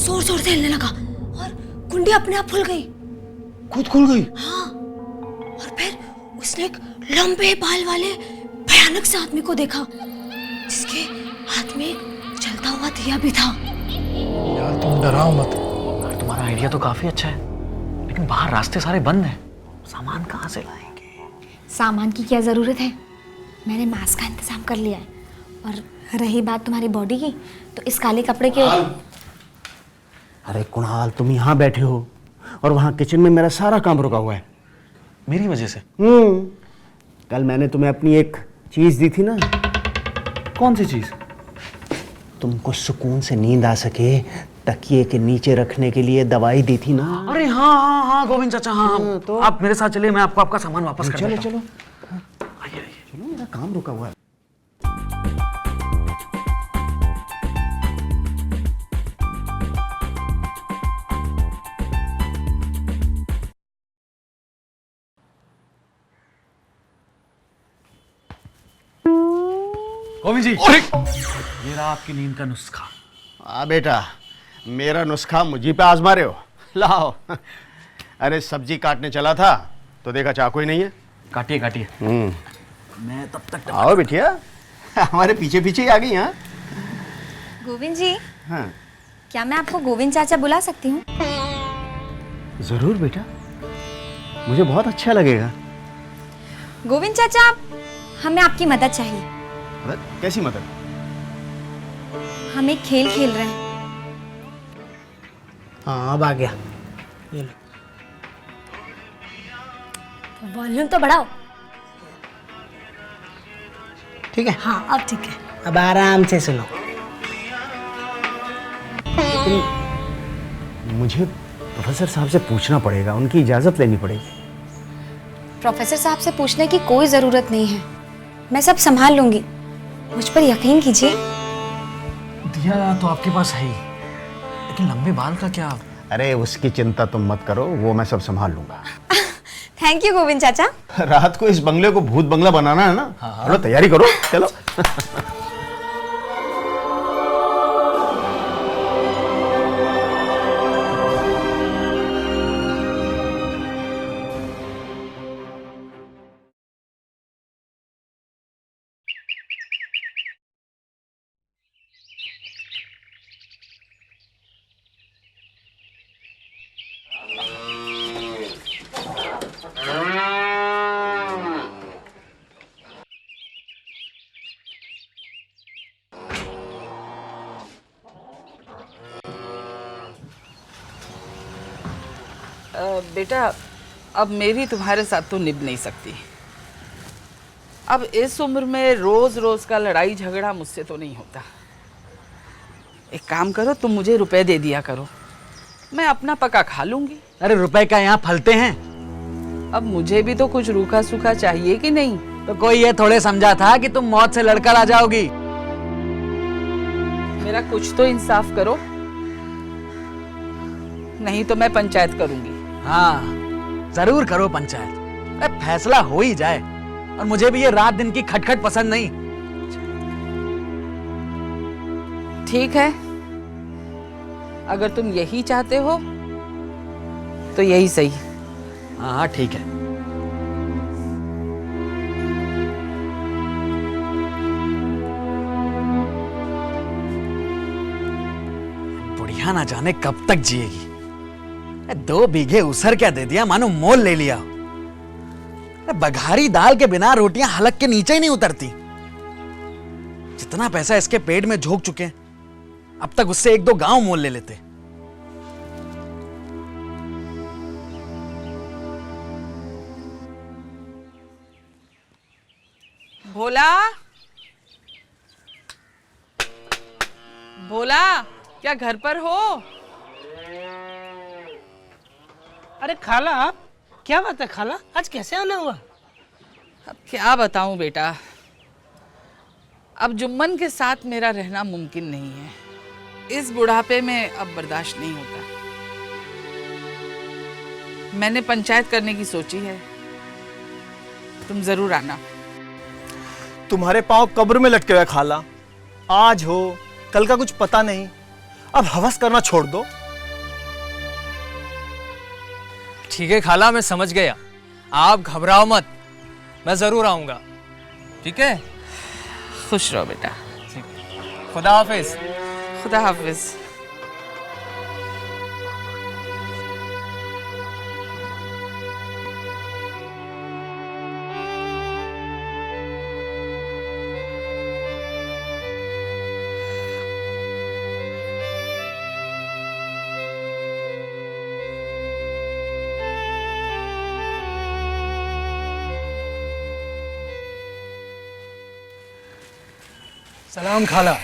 जोर जोर से हिलने लगा और कुंडी अपने आप खुल गई। खुद खुल गई? हाँ, और फिर उसने एक लंबे बाल वाले भयानक से आदमी को देखा जिसके हाथ में जलता हुआ दिया भी था। यार तुम डराओ मत। यार तुम्हारा आइडिया तो काफी अच्छा है, लेकिन बाहर रास्ते सारे बंद हैं, सामान कहाँ से लाएंगे? सामान की क्या जरूरत है, मैंने मास्क का इंतजाम कर लिया है। और रही बात तुम्हारी बॉडी की, तो इस काले कपड़े के अरे कुणाल, तुम यहाँ बैठे हो और वहाँ किचन में मेरा सारा काम रुका हुआ है। मेरी वजह से? कल मैंने तुम्हें अपनी एक चीज दी थी ना। कौन सी चीज? तुमको सुकून से नींद आ सके तकिए के नीचे रखने के लिए दवाई दी थी ना। अरे हाँ हाँ हाँ गोविंद चाचा, हाँ तो आप मेरे साथ चलिए, मैं आपको आपका सामान वापस कर देता हूँ। चलो आइए आइए। चलो, मेरा काम रुका हुआ है। गोविंद जी, ये रहा आपकी नींद का नुस्खा। हाँ बेटा, मेरा नुस्खा मुझी पे आजमा रहे हो? लाओ। अरे सब्जी काटने चला था तो देखा चाकू ही नहीं है। काटिए काटिए, मैं तब तक आओ बिटिया, हमारे पीछे पीछे ही आ गई। हाँ गोविंद जी, हाँ क्या मैं आपको गोविंद चाचा बुला सकती हूँ? जरूर बेटा, मुझे बहुत अच्छा लगेगा। गोविंद चाचा, हमें आपकी मदद चाहिए। मदद? कैसी मदद? हम एक खेल खेल रहे हैं। हाँ अब आ गया, ये लो। वॉल्यूम तो बढ़ाओ। ठीक है, हाँ अब ठीक है। अब आराम से सुनो। मुझे प्रोफेसर साहब से पूछना पड़ेगा, उनकी इजाजत लेनी पड़ेगी। प्रोफेसर साहब से पूछने की कोई जरूरत नहीं है, मैं सब संभाल लूंगी, मुझ पर यकीन कीजिए। दिया तो आपके पास है ही, लेकिन लंबे बाल का क्या? अरे उसकी चिंता तुम मत करो, वो मैं सब संभाल लूंगा। थैंक यू गोविंद चाचा। रात को इस बंगले को भूत बंगला बनाना है ना। हाँ। चलो तैयारी करो, चलो। बेटा, अब मेरी तुम्हारे साथ तो निभ नहीं सकती। अब इस उम्र में रोज रोज का लड़ाई झगड़ा मुझसे तो नहीं होता। एक काम करो, तुम मुझे रुपए दे दिया करो, मैं अपना पका खा लूंगी। अरे रुपए का यहाँ फलते हैं? अब मुझे भी तो कुछ रूखा सूखा चाहिए कि नहीं? तो कोई ये थोड़े समझा था कि तुम मौत से लड़कर आ जाओगी। मेरा कुछ तो इंसाफ करो, नहीं तो मैं पंचायत करूंगी। हाँ जरूर करो पंचायत, अरे फैसला हो ही जाए। और मुझे भी ये रात दिन की खटखट पसंद नहीं। ठीक है, अगर तुम यही चाहते हो तो यही सही। हाँ हाँ ठीक है। बढ़िया बेटा ना जाने कब तक जिएगी। 2 बीघे उसर क्या दे दिया, मानो मोल ले लिया। बघारी दाल के बिना रोटियां हलक के नीचे ही नहीं उतरती। जितना पैसा इसके पेट में झोंक चुके हैं, अब तक उससे 1-2 गांव मोल ले लेते। भोला, भोला, क्या घर पर हो? अरे खाला, आप क्या बात है खाला, आज कैसे आना हुआ? अब क्या बताऊं बेटा, अब जुम्मन के साथ मेरा रहना मुमकिन नहीं है। इस बुढ़ापे में अब बर्दाश्त नहीं होता। मैंने पंचायत करने की सोची है, तुम जरूर आना। तुम्हारे पांव कब्र में लटके हुए खाला, आज हो कल का कुछ पता नहीं, अब हवस करना छोड़ दो। ठीक है खाला, मैं समझ गया, आप घबराओ मत, मैं जरूर आऊंगा। ठीक है, खुश रहो बेटा। खुदा हाफिज। खुदा हाफिज। सलाम खाला।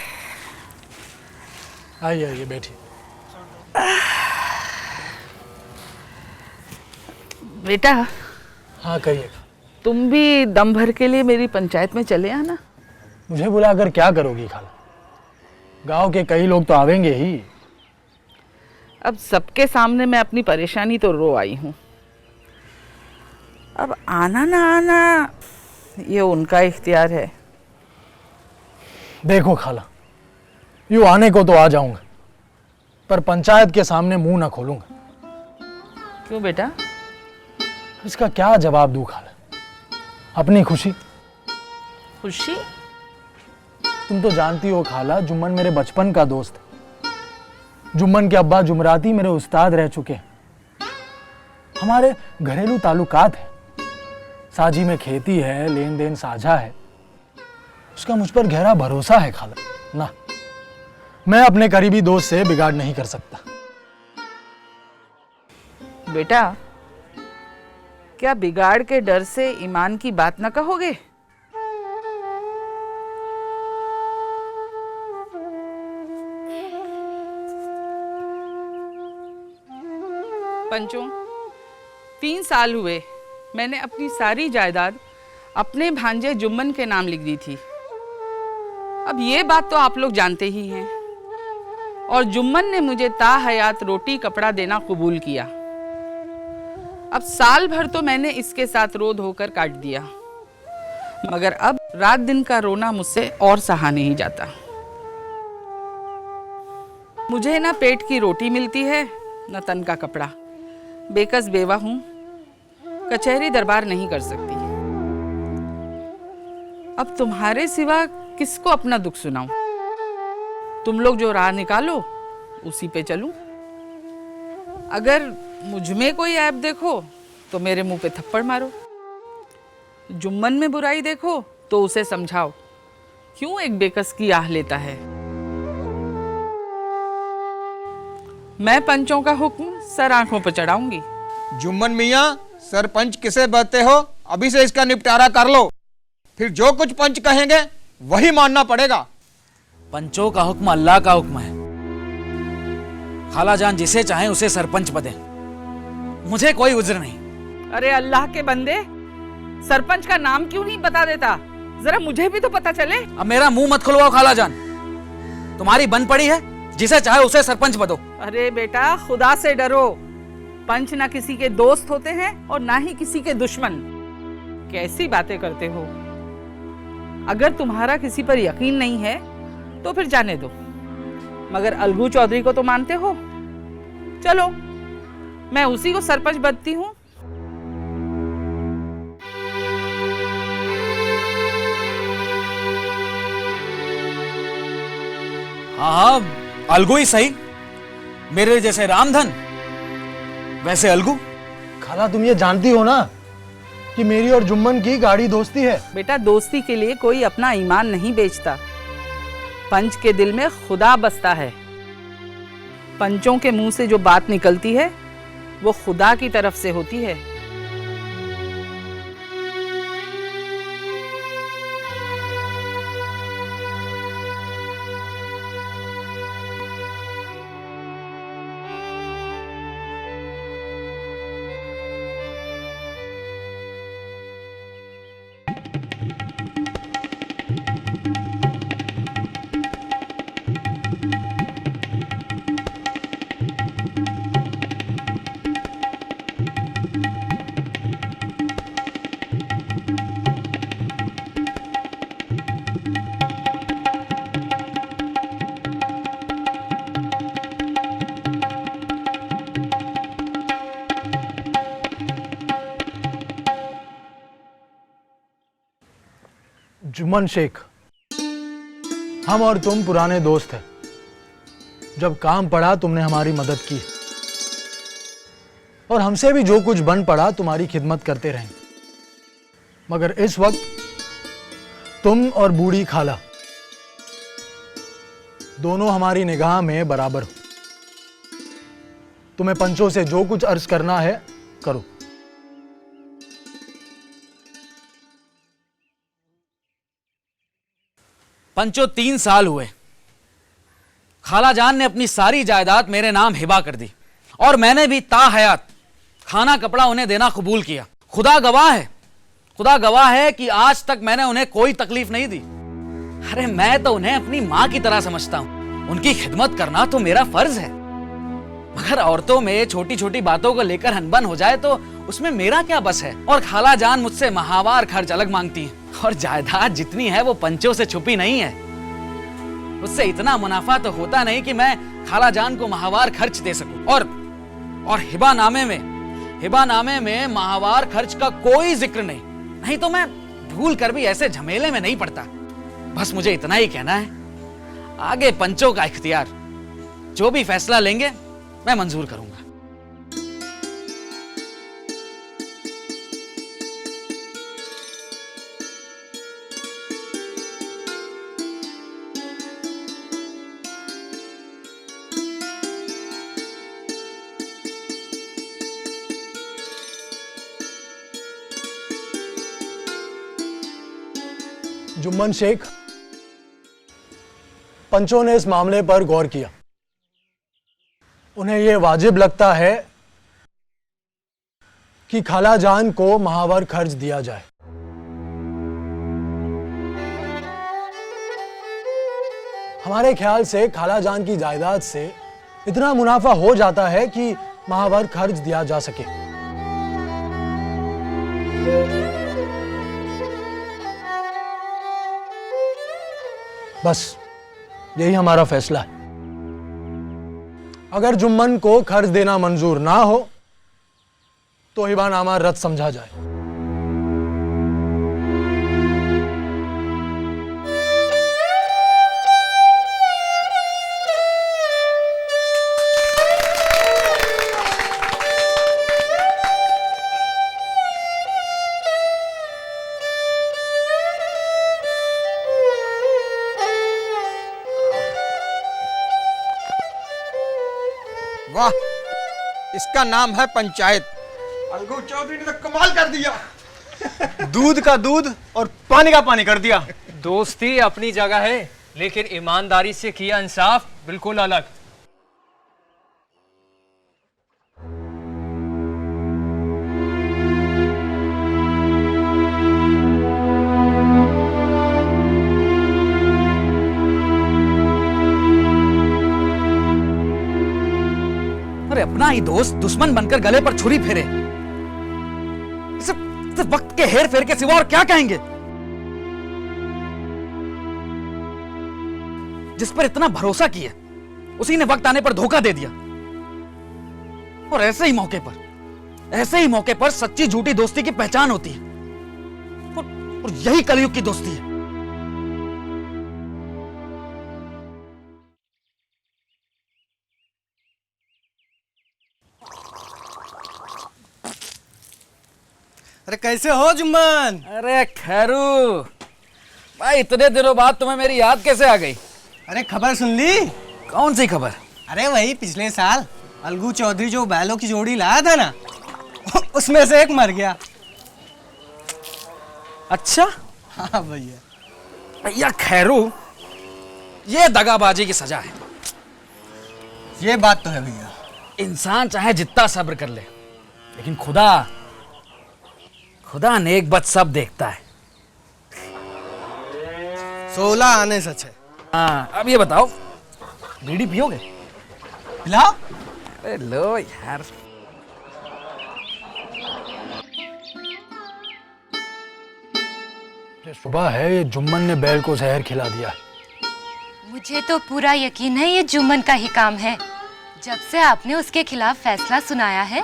आइए आइए बैठिए। बेटा, हाँ कहिए। तुम भी दम भर के लिए मेरी पंचायत में चले आना। मुझे बुलाकर क्या करोगी खाला? गांव के कई लोग तो आवेंगे ही। अब सबके सामने मैं अपनी परेशानी तो रो आई हूँ, अब आना ना आना ये उनका इख्तियार है। देखो खाला, यूँ आने को तो आ जाऊंगा, पर पंचायत के सामने मुंह ना खोलूंगा। क्यों बेटा? इसका क्या जवाब दूं खाला? अपनी खुशी। खुशी? तुम तो जानती हो खाला, जुम्मन मेरे बचपन का दोस्त है। जुम्मन के अब्बा जुमराती मेरे उस्ताद रह चुके हैं। हमारे घरेलू ताल्लुकात हैं, साजी में खेती है, लेन देन साझा है। उसका मुझ पर गहरा भरोसा है खाला। ना, मैं अपने करीबी दोस्त से बिगाड़ नहीं कर सकता। बेटा, क्या बिगाड़ के डर से ईमान की बात न कहोगे? पंचों, 3 साल हुए मैंने अपनी सारी जायदाद अपने भांजे जुम्मन के नाम लिख दी थी। अब ये बात तो आप लोग जानते ही हैं, और जुम्मन ने मुझे ताहयात रोटी कपड़ा देना कबूल किया। अब साल भर तो मैंने इसके साथ रो धोकर काट दिया, मगर अब रात दिन का रोना मुझसे और सहा नहीं जाता। मुझे ना पेट की रोटी मिलती है, न तन का कपड़ा। बेकस बेवा हूं, कचहरी दरबार नहीं कर सकती। अब तुम्हारे सिवा किसको अपना दुख सुनाऊं? तुम लोग जो राह निकालो उसी पे चलूं। अगर मुझ में कोई ऐब देखो तो मेरे मुंह पे थप्पड़ मारो, जुम्मन में बुराई देखो तो उसे समझाओ क्यों एक बेकस की आह लेता है। मैं पंचों का हुक्म सर आंखों पर चढ़ाऊंगी। जुम्मन मियाँ, सरपंच किसे बहते हो? अभी से इसका निपटारा कर लो, फिर जो कुछ पंच कहेंगे वही मानना पड़ेगा। पंचों का हुक्म अल्लाह का हुक्म है। खाला जान जिसे चाहे उसे सरपंच बने, मुझे कोई उज्र नहीं। अरे अल्लाह के बंदे, सरपंच का नाम क्यों नहीं बता देता? जरा मुझे भी तो पता चले। अब मेरा मुंह मत खुलवाओ खाला जान, तुम्हारी बन पड़ी है, जिसे चाहे उसे सरपंच बनो। अरे बेटा, खुदा से डरो। पंच ना किसी के दोस्त होते हैं और ना ही किसी के दुश्मन। कैसी बातें करते हो? अगर तुम्हारा किसी पर यकीन नहीं है तो फिर जाने दो, मगर अलगू चौधरी को तो मानते हो। चलो, मैं उसी को सरपंच बनती हूँ। हाँ हाँ, अलगू ही सही, मेरे जैसे रामधन, वैसे अलगू। खाला तुम ये जानती हो ना कि मेरी और जुम्मन की गाढ़ी दोस्ती है। बेटा, दोस्ती के लिए कोई अपना ईमान नहीं बेचता। पंच के दिल में खुदा बसता है। पंचों के मुंह से जो बात निकलती है वो खुदा की तरफ से होती है। जुम्मन शेख, हम और तुम पुराने दोस्त हैं। जब काम पड़ा तुमने हमारी मदद की और हमसे भी जो कुछ बन पड़ा तुम्हारी खिदमत करते रहे। मगर इस वक्त तुम और बूढ़ी खाला दोनों हमारी निगाह में बराबर हो। तुम्हें पंचों से जो कुछ अर्ज करना है करो। पंचो 3 साल हुए, खाला जान ने अपनी सारी जायदाद मेरे नाम हिबा कर दी और मैंने भी ताहयात खाना कपड़ा उन्हें देना कबूल किया। खुदा गवाह है कि आज तक मैंने उन्हें कोई तकलीफ नहीं दी। अरे मैं तो उन्हें अपनी मां की तरह समझता हूं। उनकी खिदमत करना तो मेरा फर्ज है। मगर औरतों में छोटी छोटी बातों को लेकर अनबन हो जाए तो उसमें मेरा क्या बस है। और खाला जान मुझसे माहवार खर्च अलग मांगती है और जायदाद जितनी है वो पंचों से छुपी नहीं है। उससे इतना मुनाफा तो होता नहीं कि मैं खाला जान को माहवार खर्च दे सकूं। और हिबानामे में माहवार खर्च का कोई जिक्र नहीं तो मैं भूल कर भी ऐसे झमेले में नहीं पड़ता। बस मुझे इतना ही कहना है, आगे पंचों का इख्तियार, जो भी फैसला लेंगे मैं मंजूर करूंगा। जुम्मन शेख, पंचों ने इस मामले पर गौर किया। उन्हें यह वाजिब लगता है कि खाला जान को माहवार खर्च दिया जाए। हमारे ख्याल से खाला जान की जायदाद से इतना मुनाफा हो जाता है कि माहवार खर्च दिया जा सके। बस यही हमारा फैसला है। अगर जुम्मन को खर्च देना मंजूर ना हो तो हिबानामा रद्द समझा जाए। वाह, इसका नाम है पंचायत। अलगू चौधरी ने तो कमाल कर दिया। दूध का दूध और पानी का पानी कर दिया। दोस्ती अपनी जगह है, लेकिन ईमानदारी से किया इंसाफ बिल्कुल अलग। अपना ही दोस्त दुश्मन बनकर गले पर छुरी फेरे, सिर्फ वक्त के हेर फेर के सिवा और क्या कहेंगे। जिस पर इतना भरोसा किया उसी ने वक्त आने पर धोखा दे दिया। और ऐसे ही मौके पर सच्ची झूठी दोस्ती की पहचान होती है। और यही कलयुग की दोस्ती है। अरे कैसे हो जुम्मन? अरे खैरू भाई, इतने दिनों बाद तुम्हें मेरी याद कैसे आ गई? अरे खबर सुन ली? कौन सी खबर? अरे वही पिछले साल अलगू चौधरी जो बैलों की जोड़ी लाया था ना, उसमें से एक मर गया। अच्छा। हाँ भैया। भैया खैरू, ये दगाबाजी की सजा है। ये बात तो है भैया। इंसान चाहे जितना सब्र कर ले, लेकिन खुदा नेक बद सब देखता है। 16 आने सच है। हाँ, अब ये बताओ, बीड़ी पियोगे? पिलाओ। अरे लो यार। सुबह है, ये जुम्मन ने बैल को जहर खिला दिया। मुझे तो पूरा यकीन है ये जुम्मन का ही काम है। जब से आपने उसके खिलाफ फैसला सुनाया है,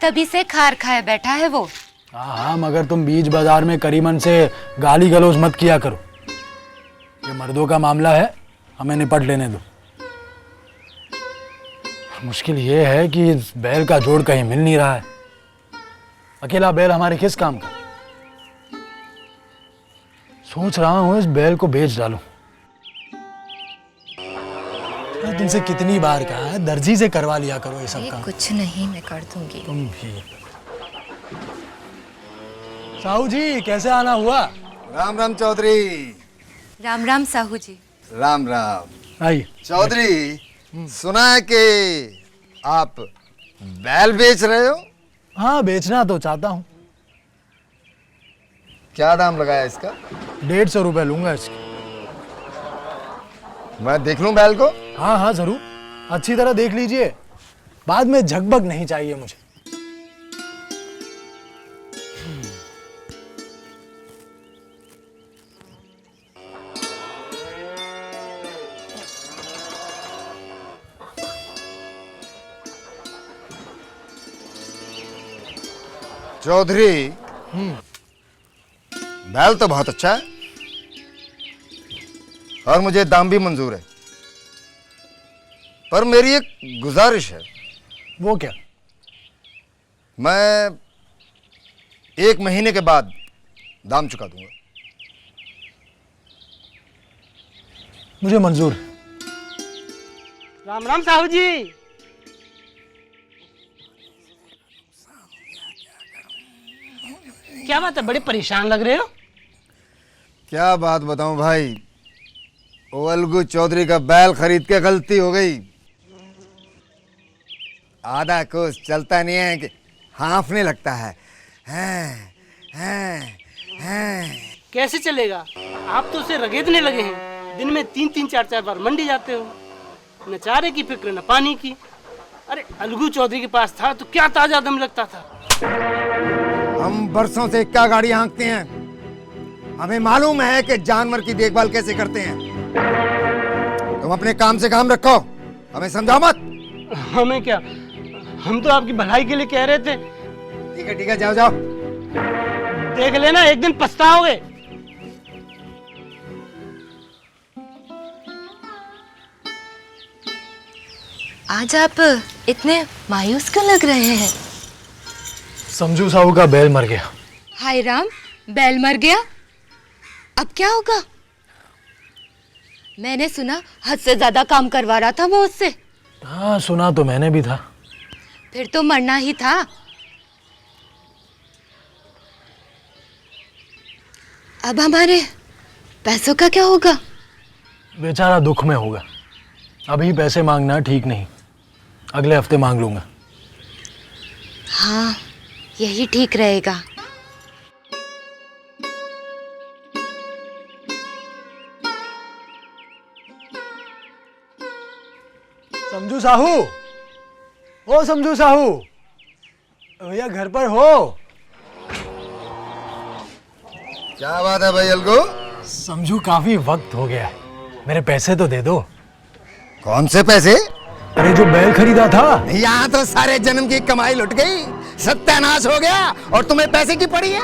तभी से खार खाए बैठा है वो। हाँ, मगर तुम बीच बाजार में करीमन से गाली गलौज मत किया करो। ये मर्दों का मामला है, हमें निपट लेने दो। मुश्किल ये है कि इस बैल का जोड़ कहीं मिल नहीं रहा है। अकेला बैल हमारे किस काम का? सोच रहा हूं इस बैल को बेच डालूं। तुमसे कितनी बार कहा है, दर्जी से करवा लिया करो ये सब काम। कुछ नहीं, मैं कर दूंगी। तुम भी। साहू जी, कैसे आना हुआ? राम राम चौधरी। राम राम साहू जी। राम राम। आइए। चौधरी, सुना है कि आप बैल बेच रहे हो? हाँ, बेचना तो चाहता हूँ। क्या दाम लगाया इसका? 150 रुपए लूंगा इसके। मैं देख लूं बैल को? हाँ हाँ जरूर, अच्छी तरह देख लीजिए। बाद में झकबक नहीं चाहिए मुझे। चौधरी, बैल तो बहुत अच्छा है और मुझे दाम भी मंजूर है, पर मेरी एक गुजारिश है। वो क्या? मैं 1 महीने के बाद दाम चुका दूंगा। मुझे मंजूर। राम राम साहू जी। क्या बात है, बड़े परेशान लग रहे हो? क्या बात बताऊं भाई, वो अलगू चौधरी का बैल खरीद के गलती हो गई। आधा कोस चलता नहीं है कि हाँफने लगता है। कैसे चलेगा? आप तो उसे रगेदने लगे हैं। दिन में 3-3, 4-4 बार मंडी जाते हो। न चारे की फिक्र न पानी की। अरे अलगू चौधरी के पास था तो क्या ताजा दम लगता था। हम बरसों से क्या गाड़ी हाँकते हैं, हमें मालूम है कि जानवर की देखभाल कैसे करते हैं। तुम अपने काम से काम रखो, हमें समझाओ मत। हमें क्या, हम तो आपकी भलाई के लिए कह रहे थे। ठीक है, जाओ जाओ। देख लेना, एक दिन पछताओगे। आज आप इतने मायूस क्यों लग रहे हैं? समझू साहू का बैल मर गया। हाय राम, बैल मर गया? अब क्या होगा? मैंने सुना हद से ज्यादा काम करवा रहा था वो उससे। हाँ, सुना तो मैंने भी था। फिर तो मरना ही था। अब हमारे पैसों का क्या होगा? बेचारा दुख में होगा। अभी पैसे मांगना ठीक नहीं, अगले हफ्ते मांग लूंगा। हाँ, यही ठीक रहेगा। समझू साहू, ओ समझू साहू, भैया घर पर हो? क्या बात है भाई अलगू? समझू, काफी वक्त हो गया है, मेरे पैसे तो दे दो। कौन से पैसे? अरे जो बैल खरीदा था। यहाँ तो सारे जन्म की कमाई लुट गई, सत्यानाश हो गया और तुम्हें पैसे की पड़ी है।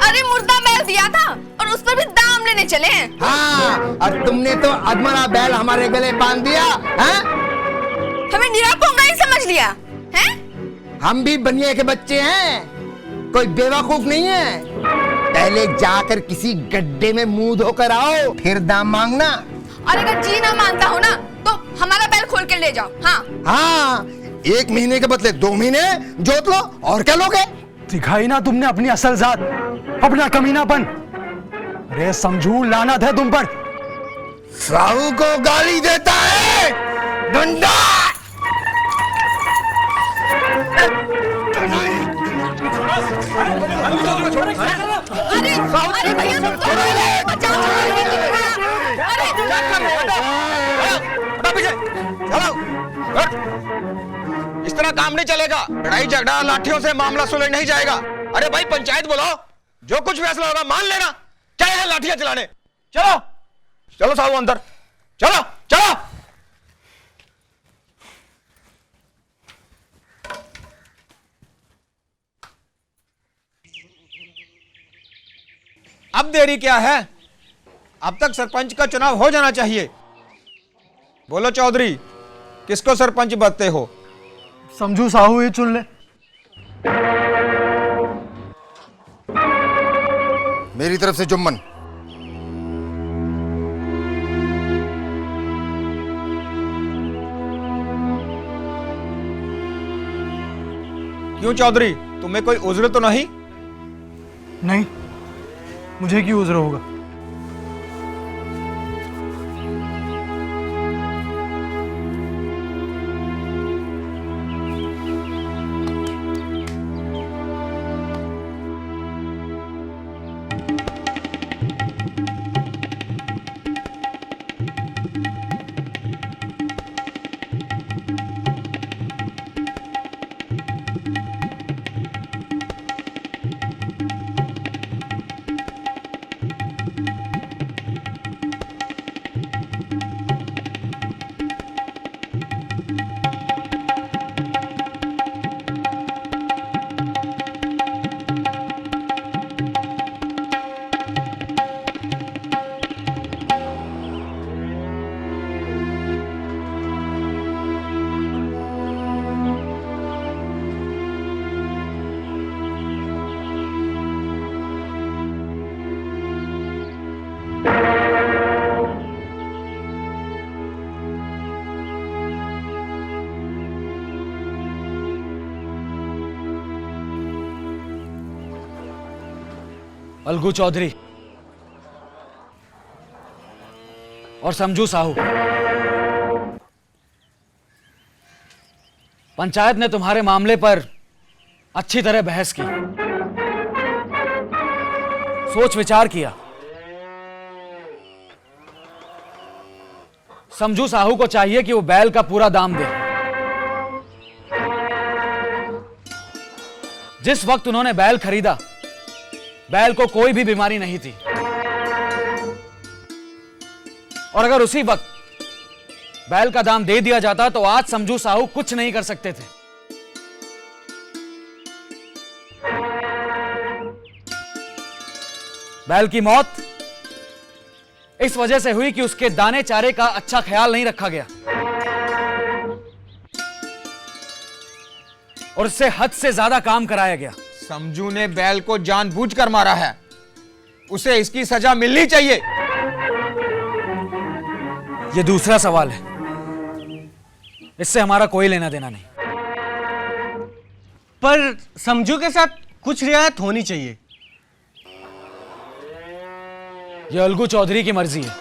अरे मुर्दा बैल दिया था और उस पर भी दाम लेने चले हैं। हाँ, और तुमने तो अधमरा बैल हमारे गले बांध दिया है? हमें निरापोंगा ही समझ लिया है? हम भी बनिए के बच्चे हैं। कोई बेवकूफ नहीं है। पहले जाकर किसी गड्ढे में मुंह धोकर आओ, फिर दाम मांगना। और अगर जी ना मानता हो ना तो हमारा बैल खोल के ले जाओ। हाँ हाँ, 1 महीने के बदले 2 महीने जोत लो, और क्या लोगे? दिखाई ना तुमने अपनी असल जात, अपना कमीनापन। अरे समझू, लानत है तुम पर। साहू को गाली देता है डंडा। अरे भैया तुम तो बचाओ। इस तरह काम नहीं चलेगा। लड़ाई झगड़ा लाठियों से मामला सुलझ नहीं जाएगा। अरे भाई पंचायत बुलाओ, जो कुछ फैसला होगा मान लेना। क्या है लाठियां चलाने? चलो चलो साहू अंदर, चलो चलो। अब देरी क्या है? अब तक सरपंच का चुनाव हो जाना चाहिए। बोलो चौधरी, किसको सरपंच बनते हो? समझू साहू ही चुन ले। मेरी तरफ से जुम्मन। क्यों चौधरी, तुम्हें कोई उज्र तो नहीं? नहीं, मुझे क्यों उज्र होगा? अलगू चौधरी और समझू साहू, पंचायत ने तुम्हारे मामले पर अच्छी तरह बहस की, सोच विचार किया। समझू साहू को चाहिए कि वो बैल का पूरा दाम दे। जिस वक्त उन्होंने बैल खरीदा, बैल को कोई भी बीमारी नहीं थी, और अगर उसी वक्त बैल का दाम दे दिया जाता तो आज समझू साहू कुछ नहीं कर सकते थे। बैल की मौत इस वजह से हुई कि उसके दाने चारे का अच्छा ख्याल नहीं रखा गया और उससे हद से ज्यादा काम कराया गया। समझू ने बैल को जानबूझकर मारा है, उसे इसकी सजा मिलनी चाहिए। यह दूसरा सवाल है, इससे हमारा कोई लेना देना नहीं। पर समझू के साथ कुछ रियायत होनी चाहिए। यह अलगू चौधरी की मर्जी है।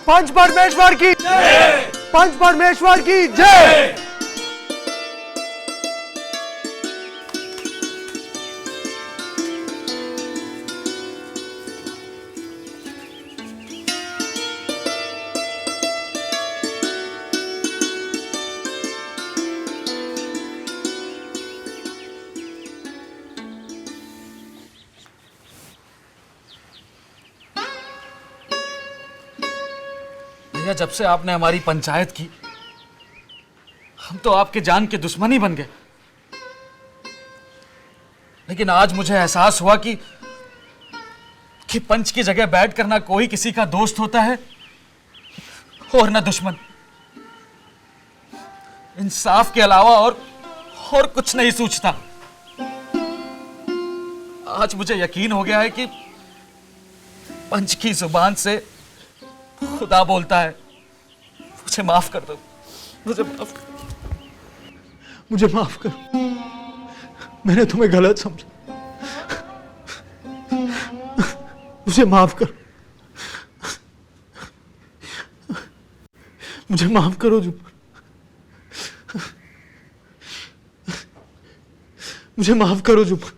पंच परमेश्वर की जय! पंच परमेश्वर की जय! जब से आपने हमारी पंचायत की, हम तो आपके जान के दुश्मन ही बन गए। लेकिन आज मुझे एहसास हुआ कि पंच की जगह बैठकर ना कोई किसी का दोस्त होता है और ना दुश्मन। इंसाफ के अलावा और कुछ नहीं सोचता। आज मुझे यकीन हो गया है कि पंच की जुबान से खुदा बोलता है। मुझे माफ कर दो, मुझे माफ कर। मुझे माफ करो, मैंने तुम्हें गलत समझा। मुझे माफ करो, मुझे माफ करो जुम्मन, मुझे माफ करो जुम्मन।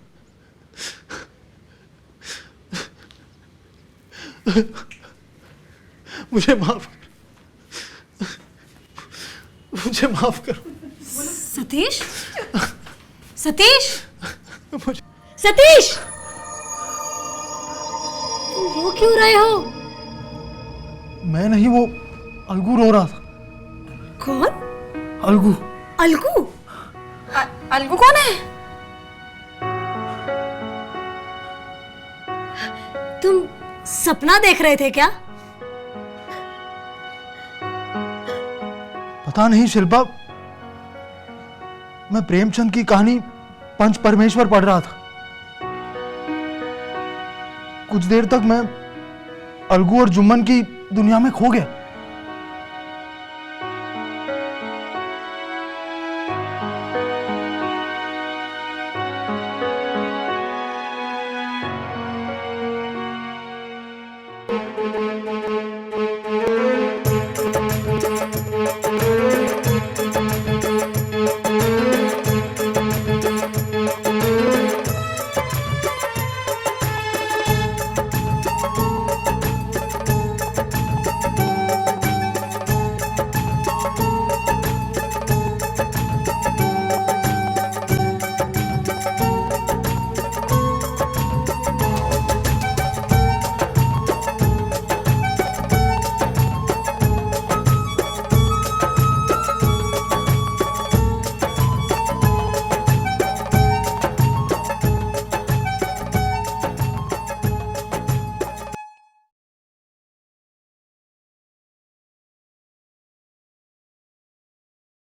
मुझे माफ करो, मुझे माफ करो। सतीश, सतीश, सतीश, तुम रो क्यों रहे हो? मैं नहीं, वो अलगू रो रहा था। कौन? अलगू। अलगू? अलगू कौन है? तुम सपना देख रहे थे क्या? पता नहीं शिल्पा, मैं प्रेमचंद की कहानी पंच परमेश्वर पढ़ रहा था। कुछ देर तक मैं अलगू और जुम्मन की दुनिया में खो गया।